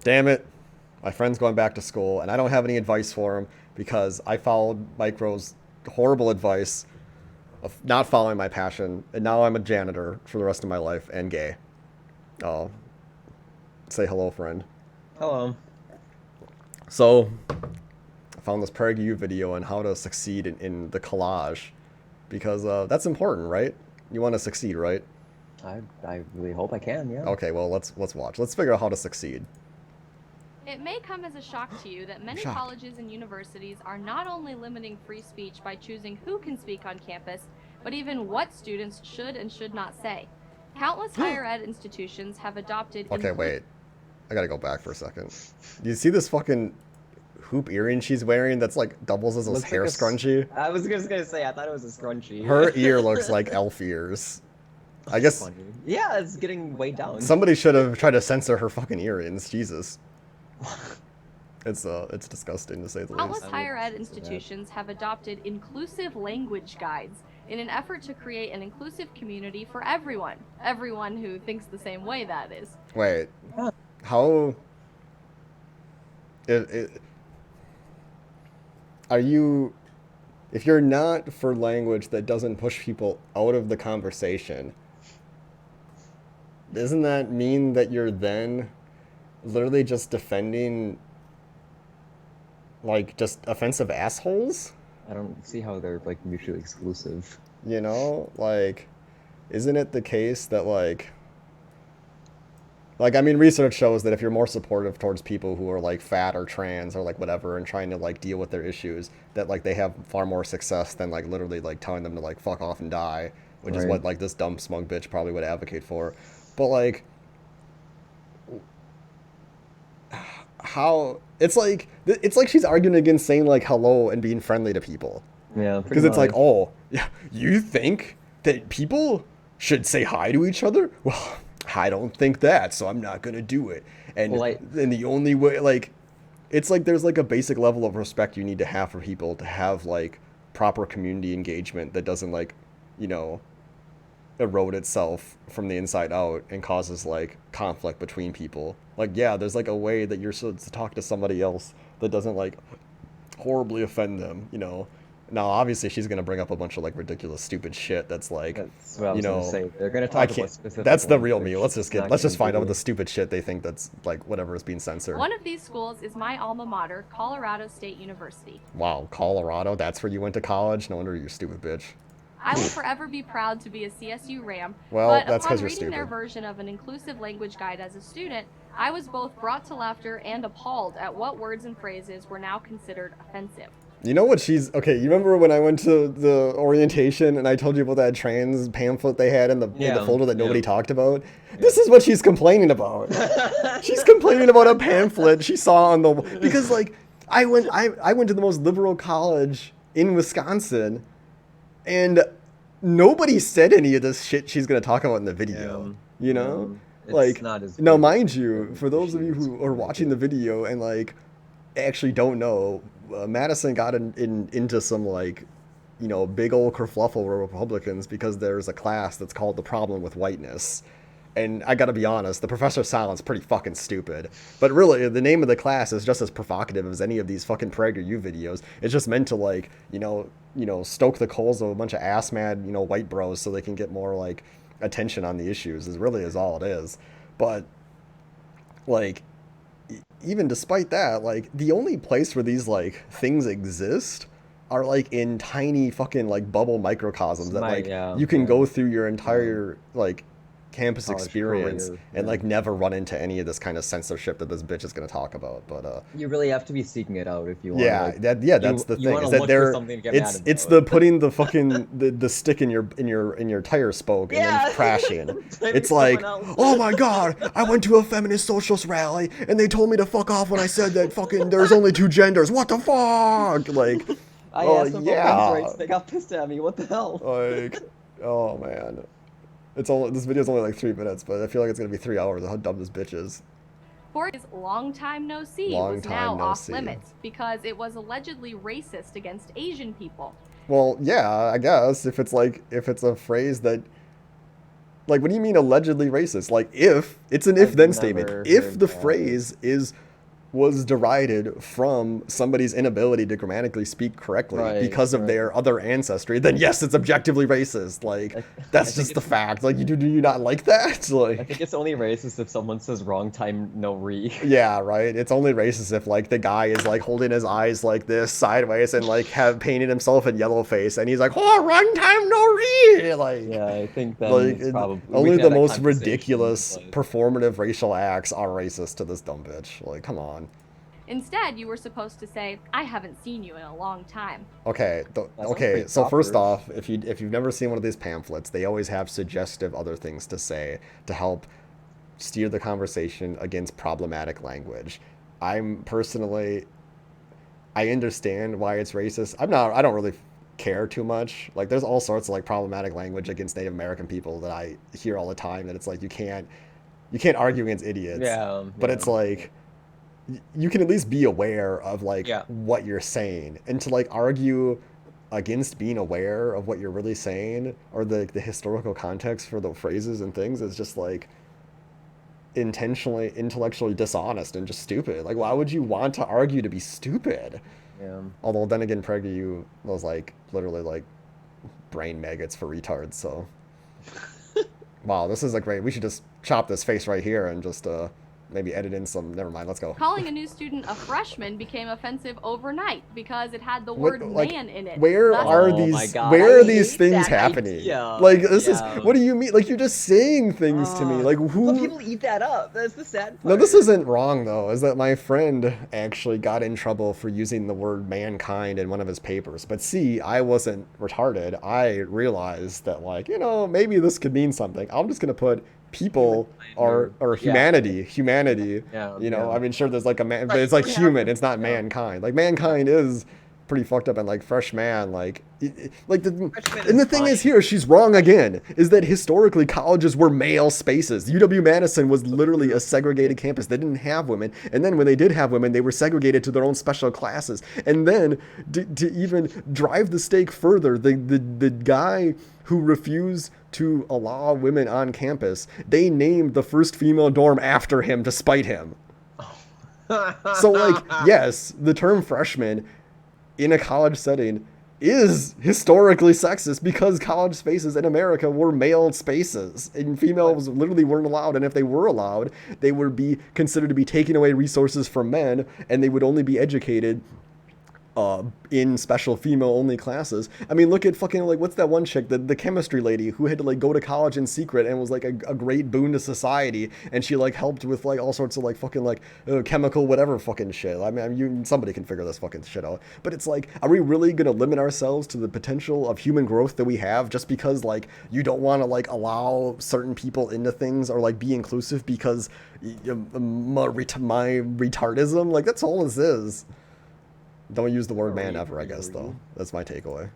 Damn it. My friend's going back to school, and I don't have any advice for him because I followed Micro's horrible advice of not following my passion, and now I'm a janitor for the rest of my life and gay. Oh, say hello, friend. Hello. So, I found this PragerU video on how to succeed in the collage because that's important, right? You want to succeed, right? I really hope I can, yeah. Okay, well let's watch. Let's figure out how to succeed. It may come as a shock to you that many Shocked. colleges and universities are not only limiting free speech by choosing who can speak on campus, but even what students should and should not say. Countless higher ed institutions have adopted. Okay, wait. I gotta go back for a second. You see this fucking hoop earring she's wearing that's like doubles as a Looks hair like scrunchie? I was just gonna say, I thought it was a scrunchie. Her ear looks like elf ears. I guess Funny. Yeah, it's getting way down. somebody should have tried to censor her fucking earrings. Jesus. It's disgusting to say the Countless least. higher ed institutions have adopted inclusive language guides in an effort to create an inclusive community for everyone. Everyone who thinks the same way, that is. Wait. How are you if you're not for language that doesn't push people out of the conversation, doesn't that mean that you're then literally just defending like just offensive assholes? I don't see how they're like mutually exclusive. You know, like, isn't it the case that I mean, research shows that if you're more supportive towards people who are like fat or trans or like whatever and trying to like deal with their issues, that like they have far more success than like literally like telling them to like fuck off and die, which is Right. what like this dumb smug bitch probably would advocate for. But like, how it's like she's arguing against saying like hello and being friendly to people. Yeah, Because it's like, oh, yeah, you think that people should say hi to each other? Well, I don't think that, so I'm not gonna do it. And Well, and the only way, like, it's like there's like a basic level of respect you need to have for people to have like proper community engagement that doesn't like, you know, erode itself from the inside out and causes like conflict between people. Like, yeah, there's like a way that you're supposed to talk to somebody else that doesn't like horribly offend them, you know. Now, obviously, she's gonna bring up a bunch of like ridiculous, stupid shit. That's like, That's what I you was gonna know, say. They're gonna I talk about can't. specific That's the ones, real which me. Let's it's just not let's just gonna find out what do. the stupid shit they think that's like whatever is being censored. One of these schools is my alma mater, Colorado State University. Wow, Colorado. That's where you went to college. No wonder you're a stupid bitch. I will forever be proud to be a CSU Ram, Well, but that's upon 'cause you're reading their stupid. version of an inclusive language guide as a student, I was both brought to laughter and appalled at what words and phrases were now considered offensive. You know what she's okay? You remember when I went to the orientation and I told you about that trans pamphlet they had in the Yeah, folder that nobody yeah. talked about? This is what she's complaining about. She's complaining about a pamphlet she saw on the because like I went to the most liberal college in Wisconsin, and nobody said any of this shit she's gonna talk about in the video. You know, It's like not as now, big mind as you, for those of you who are watching the video and like actually don't know, Madison got into some like, you know, big old kerfluffle with Republicans because there's a class that's called The Problem with Whiteness. And I gotta be honest, the professor sounds pretty fucking stupid. But really, the name of the class is just as provocative as any of these fucking PragerU videos. It's just meant to like, you know, stoke the coals of a bunch of ass mad, you know, white bros so they can get more like attention on the issues. Is really is all it is. But like, even despite that, like the only place where these like things exist are like in tiny fucking like bubble microcosms that like you can go through your entire like campus College experience career, and like never run into any of this kind of censorship that this bitch is going to talk about. But You really have to be seeking it out if you want. yeah, that's the you thing wanna is that look for they're something to get mad it's about. the putting the fucking the stick in your tire spoke and then crashing. Blaming It's like, someone else. oh my god, I went to a feminist socialist rally and they told me to fuck off when I said that fucking there's only two genders. What the fuck? Like, I oh asked them yeah, about men's rights. They got pissed at me. What the hell? like, oh man, this video's only like 3 minutes, but I feel like it's gonna be 3 hours of how dumb this bitch is. For his long time no see Long was time now no off see. limits because it was allegedly racist against Asian people. Well, yeah, I guess if it's a phrase that Like, what do you mean allegedly racist? Like, if it's an if-then statement. never If heard the that. phrase was derided from somebody's inability to grammatically speak correctly Right, because of right. their other ancestry, then yes, it's objectively racist. Like, that's think just the fact. Like, do you not like that? Like, I think it's only racist if someone says wrong time, no re. yeah, right. It's only racist if like the guy is like holding his eyes like this sideways and like have painted himself in yellow face, and he's like, "Oh, wrong time, no re." Like, Yeah, I think then like it's probably we only can the have that most conversation, ridiculous but- performative racial acts are racist to this dumb bitch. Like, come on. Instead, you were supposed to say, I haven't seen you in a long time. Okay, sounds okay. pretty So first proper. off, if you've never seen one of these pamphlets, they always have suggestive other things to say to help steer the conversation against problematic language. I'm personally, I understand why it's racist. I don't really care too much. Like, there's all sorts of like problematic language against Native American people that I hear all the time. That it's like you can't argue against idiots. Yeah, But yeah. it's like you can at least be aware of like Yeah. what you're saying, and to like argue against being aware of what you're really saying or the historical context for the phrases and things is just like intentionally intellectually dishonest and just stupid. Like, why would you want to argue to be stupid? Yeah. Although then again, PragerU was like literally like brain maggots for retards. So wow, this is a great, we should just chop this face right here and just maybe edit in some, never mind, let's go. Calling a new student a freshman became offensive overnight because it had the What- word like, man in it. Where Thus- are Oh these my God, where I are these hate things that happening? idea. Like, this is, Yeah. what do you mean? Like, you're just saying things to me. Like, who Some people eat that up. That's the sad part. No, this isn't wrong though. Is that my friend actually got in trouble for using the word mankind in one of his papers. But see, I wasn't retarded. I realized that, like, maybe this could mean something. I'm just gonna put people or Yeah. humanity. Yeah, I yeah. mean, sure, there's like a man, but Right, it's like you have human. to- It's not yeah. mankind. Like, mankind is pretty fucked up, and like fresh man, like like Freshman and the is thing is fine. here, she's wrong again, is that historically colleges were male spaces. UW-Madison was literally a segregated campus. They didn't have women, and then when they did have women, they were segregated to their own special classes. And then to even drive the stake further, the guy who refused to allow women on campus, they named the first female dorm after him to spite him. So, like, yes, the term freshman in a college setting is historically sexist because college spaces in America were male spaces and females literally weren't allowed. And if they were allowed, they would be considered to be taking away resources from men, and they would only be educated in special female-only classes. I mean, look at fucking, like, what's that one chick, the chemistry lady who had to, like, go to college in secret and was, like, a great boon to society, and she, like, helped with, like, all sorts of, like, fucking, like, chemical whatever fucking shit. I mean, somebody can figure this fucking shit out. But it's like, are we really gonna limit ourselves to the potential of human growth that we have just because, like, you don't want to, like, allow certain people into things or, like, be inclusive because my retardism? Like, that's all this is. Don't use the word man ever, I guess, though. That's my takeaway,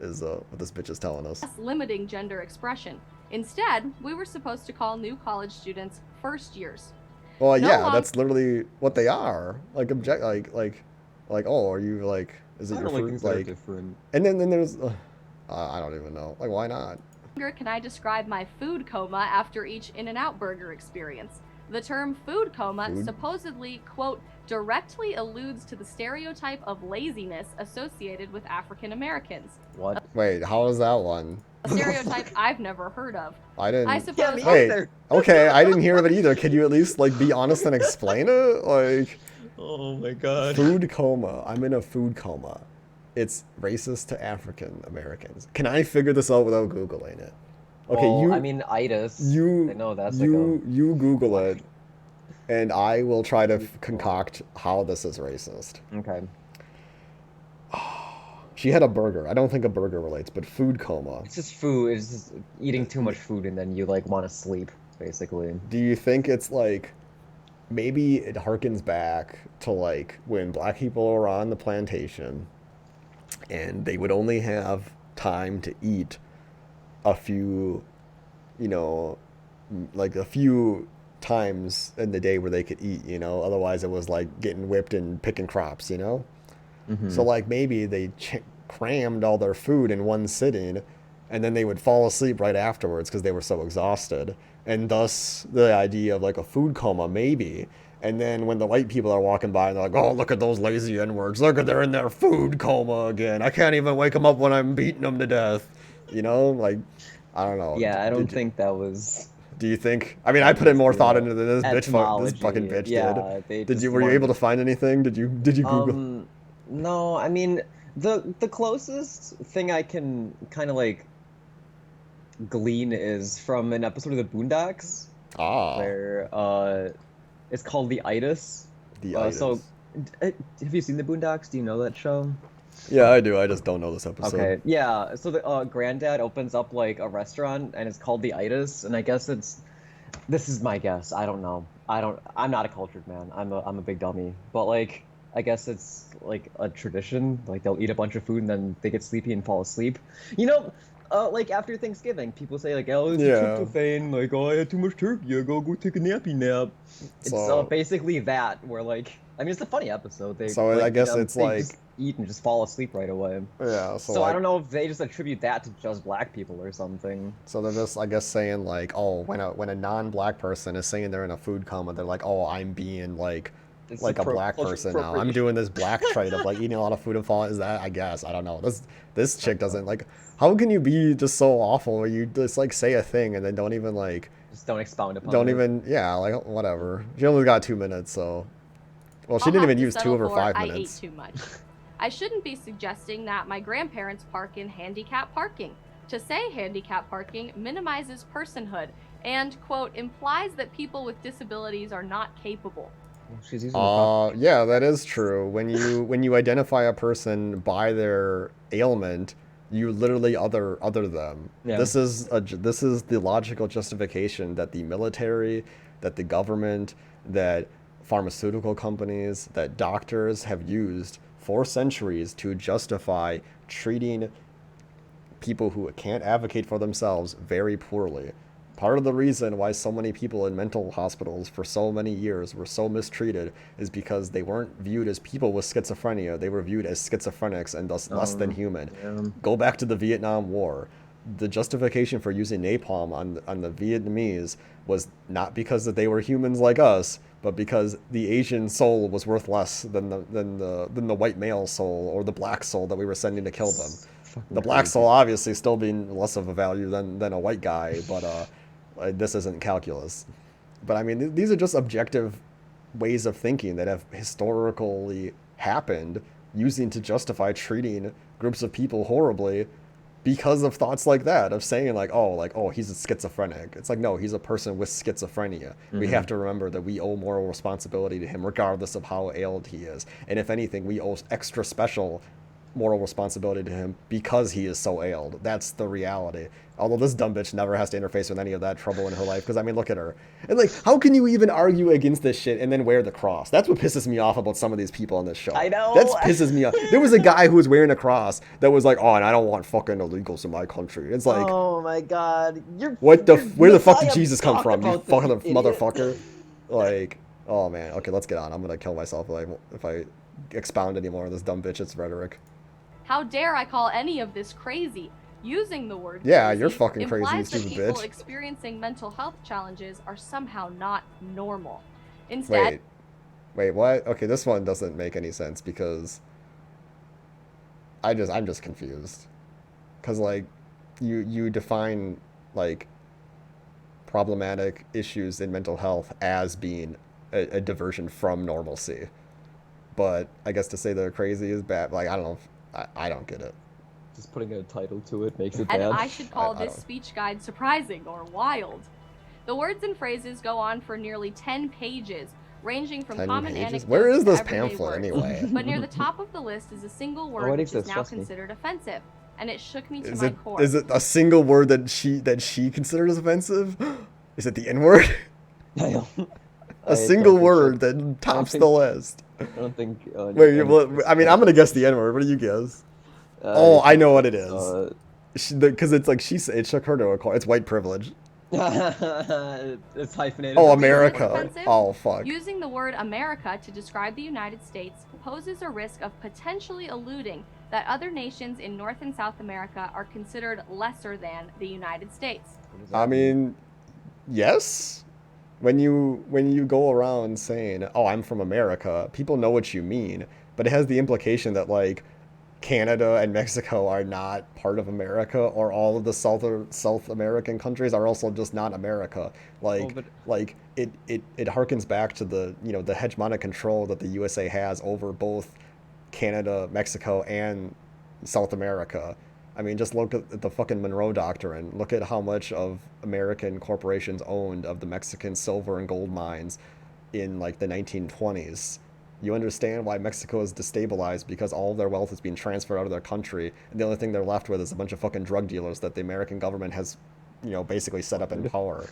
is what this bitch is telling us. Limiting gender expression. Instead, we were supposed to call new college students first years. Well, No yeah, long- that's literally what they are. Like, oh, are you, like, is it I your don't like fruit? things that are Like, different. and then there's, I don't even know. Like, why not? Longer can I describe my food coma after each In-N-Out burger experience? The term food coma Food? supposedly, quote, directly alludes to the stereotype of laziness associated with African Americans. What? Wait, how is that one? A stereotype I've never heard of. I didn't. I suppose. me Wait, either. okay, I didn't hear of it either. Could you at least, like, be honest and explain it? Like, Oh my god. food coma. I'm in a food coma. It's racist to African Americans. Can I figure this out without Googling it? Okay, Well, I mean, itis. I know that's you Google it, and I will try to concoct how this is racist. Okay. She had a burger. I don't think a burger relates, but food coma. It's just food. It's just eating too much food and then you like want to sleep, basically. Do you think it's like maybe it harkens back to like when black people were on the plantation and they would only have time to eat a few, like a few times in the day where they could eat, otherwise it was like getting whipped and picking crops. Mm-hmm. So like maybe they crammed all their food in one sitting and then they would fall asleep right afterwards because they were so exhausted. And thus the idea of like a food coma, maybe. And then when the white people are walking by and they're like, oh, look at those lazy N-words. Look at they're in their food coma again. I can't even wake them up when I'm beating them to death. You know, like, I don't know. Yeah, I don't think that was. Do you think? I mean, I put in more thought Yeah. into this bitch. This Etymology, fucking bitch yeah, they did. just Were you wanted- able to find anything? Did you Google? No, I mean the closest thing I can kind of like glean is from an episode of the Boondocks where it's called the itis. The itis. So, have you seen the Boondocks? Do you know that show? Yeah, I do. I just don't know this episode. Okay, yeah. So the granddad opens up like a restaurant, and it's called the Itis, and I guess it's. This is my guess. I don't know. I'm not a cultured man. I'm a big dummy. But like, I guess it's like a tradition. Like they'll eat a bunch of food and then they get sleepy and fall asleep. You know, like after Thanksgiving, people say like, "Oh, it's tryptophan." Like, "Oh, I had too much turkey. I go take a nappy nap." It's basically that. Where like, I mean, it's a funny episode. They So like, I guess you know, it's they like just eat and just fall asleep right away. Yeah. So I don't know if they just attribute that to just black people or something. So they're just, I guess, saying like, oh, when a non-black person is saying they're in a food coma, they're like, oh, I'm being like a black person now. I'm doing this black trait of like eating a lot of food and falling. Is that? I guess I don't know. This chick doesn't like. How can you be just so awful where you just like say a thing and then don't even like. Just don't expound upon it. Don't even, yeah, like whatever. She only got 2 minutes, so. Well, she didn't even use 2 of her 5 minutes. I ate too much. I shouldn't be suggesting that my grandparents park in handicap parking. To say handicap parking minimizes personhood and, quote, implies that people with disabilities are not capable. She's using yeah, that is true. When you identify a person by their ailment, you literally other them. Yeah. This is the logical justification that the military, that the government, that pharmaceutical companies, that doctors have used for centuries to justify treating people who can't advocate for themselves very poorly. Part of the reason why so many people in mental hospitals for so many years were so mistreated is because they weren't viewed as people with schizophrenia. They were viewed as schizophrenics and thus less than human. Yeah. Go back to the Vietnam War. The justification for using napalm on the Vietnamese was not because that they were humans like us, but because the Asian soul was worth less than the white male soul or the black soul that we were sending to kill them. The black soul obviously still being less of a value than a white guy, but this isn't calculus. But I mean, these are just objective ways of thinking that have historically happened, using to justify treating groups of people horribly because of thoughts like that, of saying like, oh, he's a schizophrenic. It's like, no, he's a person with schizophrenia. Mm-hmm. We have to remember that we owe moral responsibility to him regardless of how ailed he is. And if anything, we owe extra special moral responsibility to him because he is so ailed. That's the reality. Although this dumb bitch never has to interface with any of that trouble in her life, because I mean, look at her. And like, how can you even argue against this shit and then wear the cross? That's what pisses me off about some of these people on this show. I know. That pisses me off. There was a guy who was wearing a cross that was like, oh, and I don't want fucking illegals in my country. It's like, oh my god, where the fuck did Jesus come from? You fucking motherfucker. Like, oh man. Okay, let's get on. I'm gonna kill myself if I expound anymore on this dumb bitch's rhetoric. How dare I call any of this crazy? Using the word crazy you're fucking crazy, implies you that stupid people bitch. experiencing mental health challenges are somehow not normal. Instead, wait, what? Okay, this one doesn't make any sense because I'm just confused. Cause like you define like problematic issues in mental health as being a diversion from normalcy, but I guess to say they're crazy is bad. Like I don't know. I don't get it. Just putting a title to it makes it and bad. I should call this speech guide surprising or wild. The words and phrases go on for nearly 10 pages, ranging from common anecdotes. Where is this to everyday pamphlet words. anyway? But near the top of the list is a single word which is now considered offensive, and it shook me to my core. Is it a single word that she considers offensive? Is it the N-word? A single word that tops the list. I don't think. Wait, I mean, I'm gonna guess the N-word. What do you guess? I know what it is. Because it's like it shook her to a core. It's white privilege. It's hyphenated. Oh, America. Oh, fuck. Using the word America to describe the United States poses a risk of potentially alluding that other nations in North and South America are considered lesser than the United States. I mean, yes. When you go around saying, "Oh, I'm from America," people know what you mean, but it has the implication that like Canada and Mexico are not part of America, or all of the South American countries are also just not America. Like, it harkens back to the the hegemonic control that the USA has over both Canada, Mexico, and South America. I mean, just look at the fucking Monroe Doctrine. Look at how much of American corporations owned of the Mexican silver and gold mines in like the 1920s. You understand why Mexico is destabilized, because all of their wealth is being transferred out of their country, and the only thing they're left with is a bunch of fucking drug dealers that the American government has, basically set up in power.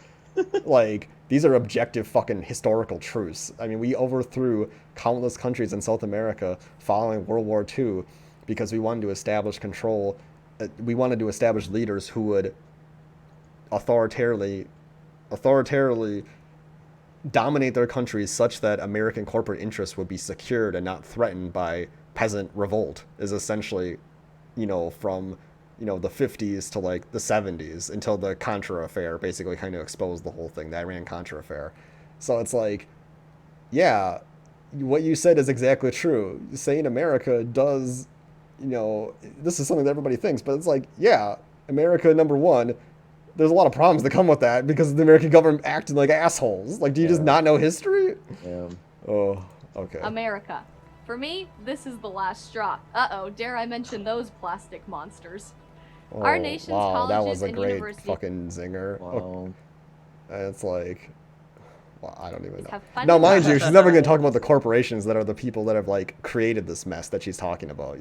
Like, these are objective fucking historical truths. I mean, we overthrew countless countries in South America following World War II because we wanted to establish control. We wanted to establish leaders who would authoritarily dominate their countries such that American corporate interests would be secured and not threatened by peasant revolt, is essentially, from, the 50s to like the 70s until the Contra affair basically kind of exposed the whole thing, the Iran-Contra affair. So it's like, yeah, what you said is exactly true. Saying America does, this is something that everybody thinks, but it's like, yeah, America, number one, there's a lot of problems that come with that because the American government acted like assholes. Like, do you just not know history? Yeah. Oh, okay. America. For me, this is the last straw. Uh-oh, dare I mention those plastic monsters. Oh, Our nation's wow, colleges that was a and great universities fucking zinger. Wow. And it's like, well, I don't even know. have fun Now, with mind you, us. she's never going to talk about the corporations that are the people that have, like, created this mess that she's talking about,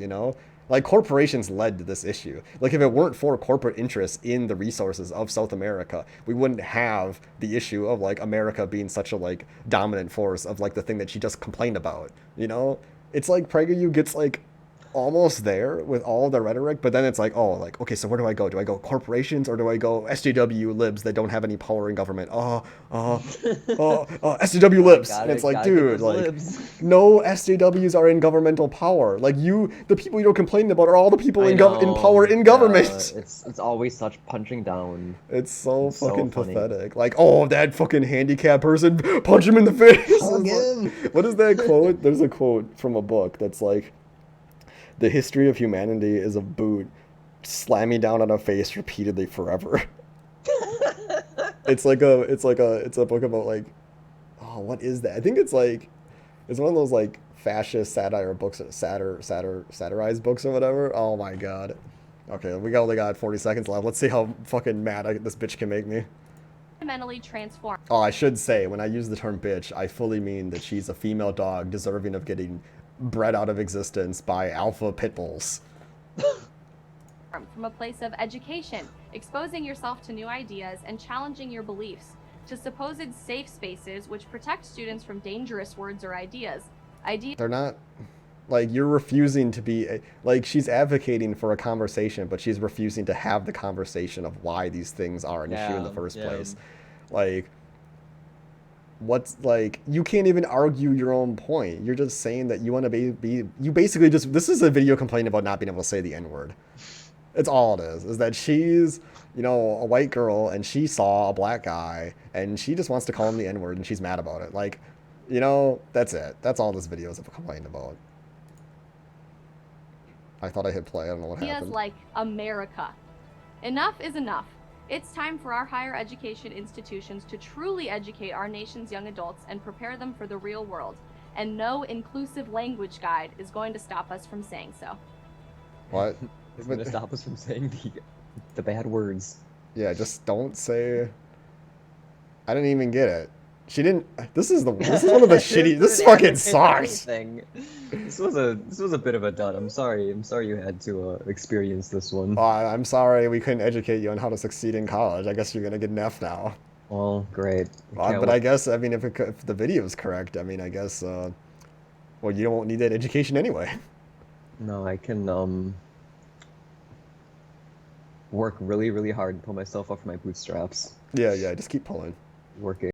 Like, corporations led to this issue. Like, if it weren't for corporate interests in the resources of South America, we wouldn't have the issue of, like, America being such a, like, dominant force of, like, the thing that she just complained about, It's like PragerU gets, like, almost there with all the rhetoric, but then it's like, oh, like, okay, so where do I go? Do I go corporations, or do I go SJW libs that don't have any power in government? SJW libs. And it's like, dude, like, libs. No SJWs are in governmental power. Like, the people you're complaining about are all the people in power in government. It's always such punching down. It's so fucking pathetic. Like, oh, that fucking handicapped person, punch him in the face. Like, what is that quote? There's a quote from a book that's like, the history of humanity is a boot slamming down on a face repeatedly forever. It's a book about, like, oh, what is that? I think it's one of those, like, fascist satire books, satirized books or whatever. Oh my god. Okay, we only got 40 seconds left. Let's see how fucking mad this bitch can make me. Fundamentally transformed. Oh, I should say, when I use the term bitch, I fully mean that she's a female dog deserving of getting bred out of existence by alpha pit bulls. From a place of education, exposing yourself to new ideas and challenging your beliefs, to supposed safe spaces which protect students from dangerous words or ideas. They're not, like, you're refusing to be, like, she's advocating for a conversation, but she's refusing to have the conversation of why these things are an issue in the first place. Like, what's, like, you can't even argue your own point. You're just saying that you want to you basically just, this is a video complaining about not being able to say the N-word. It's all it is that she's, a white girl, and she saw a black guy, and she just wants to call him the N-word, and she's mad about it. Like, that's it. That's all this video is complaining about. I thought I hit play. I don't know what happened. Ideas like America. Enough is enough. It's time for our higher education institutions to truly educate our nation's young adults and prepare them for the real world. And no inclusive language guide is going to stop us from saying so. What? It's going to stop us from saying the bad words. Yeah, just don't say... I didn't even get it. She didn't... This is one of the shitty... This fucking sucks! This was a bit of a dud. I'm sorry you had to experience this one. I'm sorry we couldn't educate you on how to succeed in college. I guess you're gonna get an F now. Well, great. But I guess, I mean, if the video is correct, I mean, I guess, well, you don't need that education anyway. No, I can, work really, really hard and pull myself up from my bootstraps. Yeah, just keep pulling. Working.